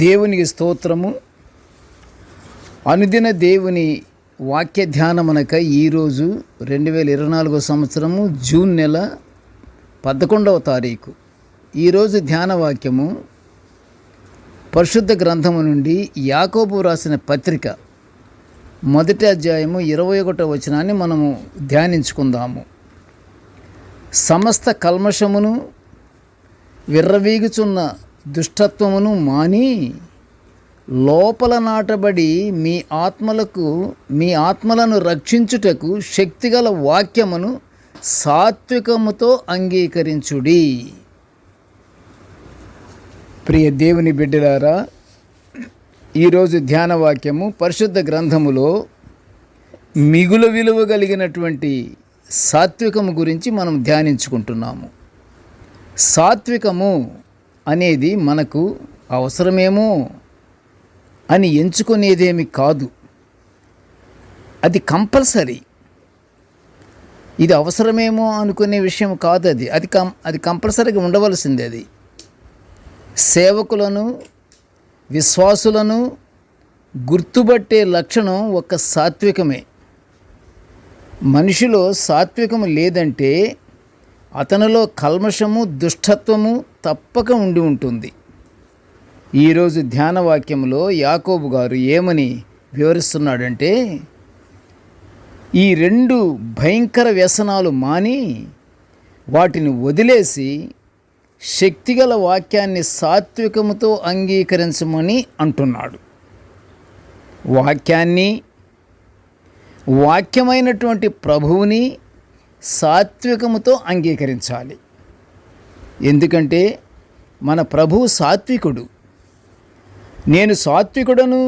దేవునికి స్తోత్రము. అనుదిన దేవుని వాక్య ధ్యానమునక ఈరోజు 2024 సంవత్సరము జూన్ నెల 11వ తారీఖు. ఈరోజు ధ్యాన వాక్యము పరిశుద్ధ గ్రంథము నుండి యాకోబు రాసిన పత్రిక 1వ అధ్యాయము 21వ వచనాన్ని మనము ధ్యానించుకుందాము. సమస్త కల్మషమును విర్రవీగుచున్న దుష్టత్వమును మాని లోపల నాటబడి మీ ఆత్మలను రక్షించుటకు శక్తిగల వాక్యమును సాత్వికముతో అంగీకరించుడి. ప్రియ దేవుని బిడ్డలారా, ఈరోజు ధ్యాన వాక్యము పరిశుద్ధ గ్రంథములో మిగులు విలువ కలిగినటువంటి సాత్వికము గురించి మనం ధ్యానించుకుంటున్నాము. సాత్వికము అనేది మనకు అవసరమేమో అని ఎంచుకునేదేమి కాదు, అది కంపల్సరీ. ఇది అవసరమేమో అనుకునే విషయం కాదు, అది కంపల్సరీగా ఉండవలసింది. అది సేవకులను విశ్వాసులను గుర్తుపట్టే లక్షణం ఒక సాత్వికమే. మనిషిలో సాత్వికము లేదంటే అతనిలో కల్మషము దుష్టత్వము తప్పక ఉండి ఉంటుంది. ఈరోజు ధ్యాన వాక్యంలో యాకోబు గారు ఏమని వివరిస్తున్నాడంటే, ఈ 2 భయంకర వ్యసనాలు మాని వాటిని వదిలేసి శక్తిగల వాక్యాన్ని సాత్వికముతో అంగీకరించమని అంటున్నాడు. వాక్యమైనటువంటి ప్రభువుని సాత్వికముతో అంగీకరించాలి. ఎందుకంటే మన ప్రభువు సాత్వికుడు. నేను సాత్వికుడను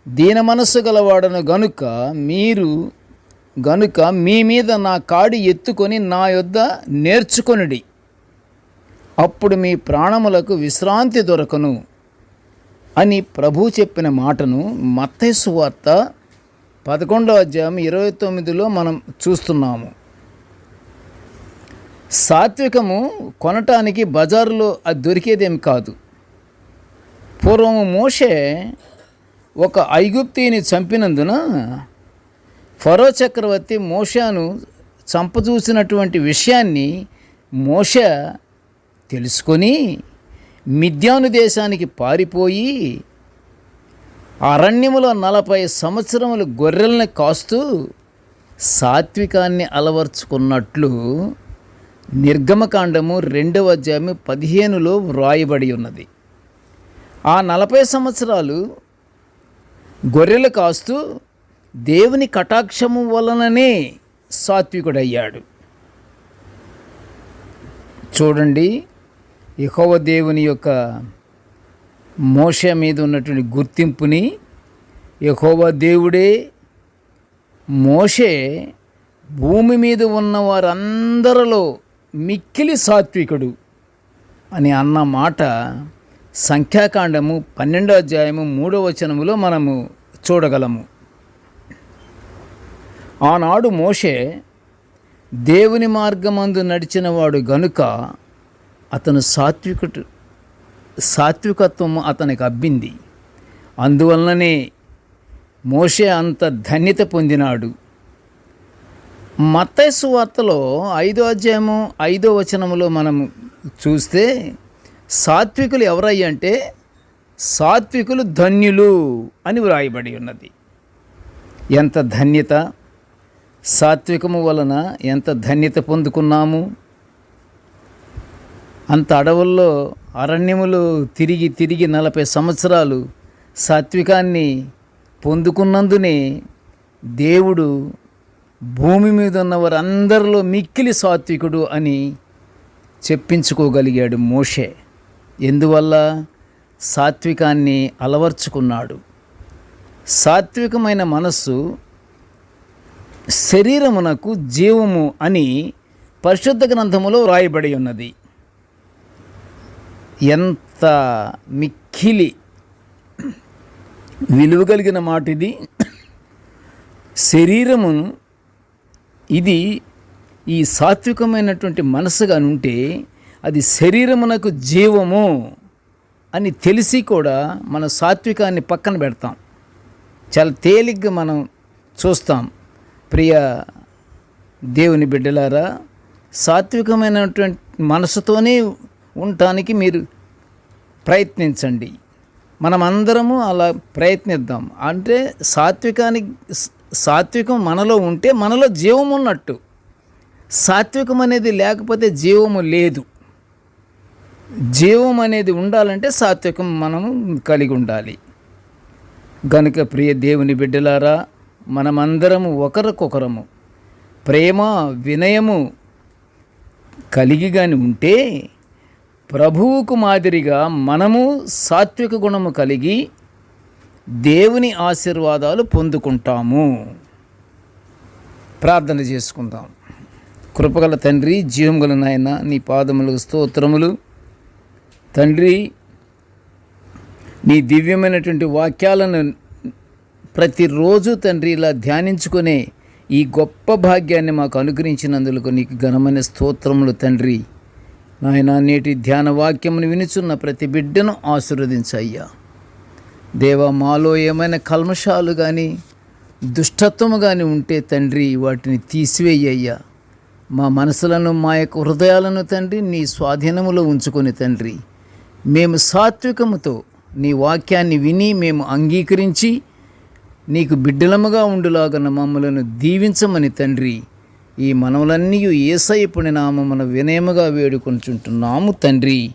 దీన మనస్సు గలవాడను గనుక మీ మీద నా కాడి ఎత్తుకొని నా యొద్ద నేర్చుకొనుడి, అప్పుడు మీ ప్రాణములకు విశ్రాంతి దొరకను అని ప్రభువు చెప్పిన మాటను మత్తయి సువార్త 11వ అధ్యాయం 29లో మనం చూస్తున్నాము. సాత్వికము కొనటానికి బజారులో అది దొరికేదేమి కాదు. పూర్వము మోషే ఒక ఐగుప్తీని చంపినందున ఫరో చక్రవర్తి మోషేను చంపచూసినటువంటి విషయాన్ని మోషే తెలుసుకొని మిద్యాను దేశానికి పారిపోయి అరణ్యములో 40 సంవత్సరములు గొర్రెల్ని కాస్తూ సాత్వికాన్ని అలవర్చుకున్నట్లు నిర్గమకాండము 2వ అధ్యాయము 15లో వ్రాయబడి ఉన్నది. ఆ 40 సంవత్సరాలు గొర్రెలు కాస్తూ దేవుని కటాక్షము వలననే సాత్వికుడయ్యాడు. చూడండి, యెహోవా దేవుని యొక్క మోషే మీద ఉన్నటువంటి గుర్తింపుని, యెహోవా దేవుడే మోషే భూమి మీద ఉన్న వారందరిలో మిక్కిలి సాత్వికుడు అని అన్న మాట సంఖ్యాకాండము 12వ అధ్యాయము 3వ వచనములో మనము చూడగలము. ఆనాడు మోషే దేవుని మార్గమందు నడిచినవాడు గనుక అతను సాత్వికత్వము అతనికి అబ్బింది. అందువలననే మోషే అంత ధన్యత పొందినాడు. మత్తయి సువార్తలో 5వ అధ్యాయము 5వ వచనములో మనము చూస్తే సాత్వికులు ఎవరయ్యంటే సాత్వికులు ధన్యులు అని వ్రాయబడి ఉన్నది. ఎంత ధన్యత! సాత్వికము వలన ఎంత ధన్యత పొందుకున్నాము. అంత అడవుల్లో అరణ్యములు తిరిగి 40 సంవత్సరాలు సాత్వికాన్ని పొందుకున్నందునే దేవుడు భూమి మీద ఉన్న వారందరిలో మిక్కిలి సాత్వికుడు అని చెప్పించుకోగలిగాడు మోషే. ఎందువల్ల? సాత్వికాన్ని అలవర్చుకున్నాడు. సాత్వికమైన మనస్సు శరీరమునకు జీవము అని పరిశుద్ధ గ్రంథములో వ్రాయబడి ఉన్నది. ఎంత మిక్కిలి విలువ కలిగిన మాట ఇది. శరీరమును ఇది ఈ సాత్వికమైనటువంటి మనసుగా ఉంటే అది శరీరమునకు జీవము అని తెలిసి కూడా మన సాత్వికాన్ని పక్కన పెడతాం. చాలా తేలిగ్గా మనం చూస్తాం. ప్రియ దేవుని బిడ్డలారా, సాత్వికమైనటువంటి మనసుతోనే ఉండటానికి మీరు ప్రయత్నించండి. మనమందరము అలా ప్రయత్నిద్దాం. అంటే సాత్వికం మనలో ఉంటే మనలో జీవం ఉన్నట్టు. సాత్వికం అనేది లేకపోతే జీవము లేదు. జీవం అనేది ఉండాలంటే సాత్వికం మనము కలిగి ఉండాలి. గనుక ప్రియ దేవుని బిడ్డలారా, మనమందరము ఒకరికొకరము ప్రేమ వినయము కలిగి గాని ఉంటే ప్రభువుకు మాదిరిగా మనము సాత్విక గుణము కలిగి దేవుని ఆశీర్వాదాలు పొందుకుంటాము. ప్రార్థన చేసుకుందాం. కృపగల తండ్రి, జీవం గల నాయన, నీ పాదములకు స్తోత్రములు. తండ్రి, నీ దివ్యమైనటువంటి వాక్యాలను ప్రతిరోజు తండ్రి ఇలా ధ్యానించుకునే ఈ గొప్ప భాగ్యాన్ని మాకు అనుగ్రహించినందుకు నీకు ఘనమైన స్తోత్రములు తండ్రి. నాయన, నేటి ధ్యాన వాక్యమును వినుచున్న ప్రతి బిడ్డను ఆశీర్వదించయ్యా. దేవా, మాలో ఏమైనా కల్మషాలు కానీ దుష్టత్వము కానీ ఉంటే తండ్రి వాటిని తీసివేయ్యా. మా మనసులను, మా యొక్క హృదయాలను తండ్రి నీ స్వాధీనములో ఉంచుకొని తండ్రి మేము సాత్వికముతో నీ వాక్యాన్ని విని మేము అంగీకరించి నీకు బిడ్డలముగా ఉండులాగన మమ్మలను దీవించమని తండ్రి ఈ మనవులన్నీ యేసయ్య పుణ్య నామమున వినయముగా వేడుకొనుచుంటున్నాము తండ్రి.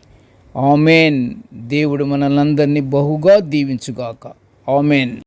ఆమెన్. దేవుడు మనలందరినీ బహుగా దీవించుగాక. ఆమెన్.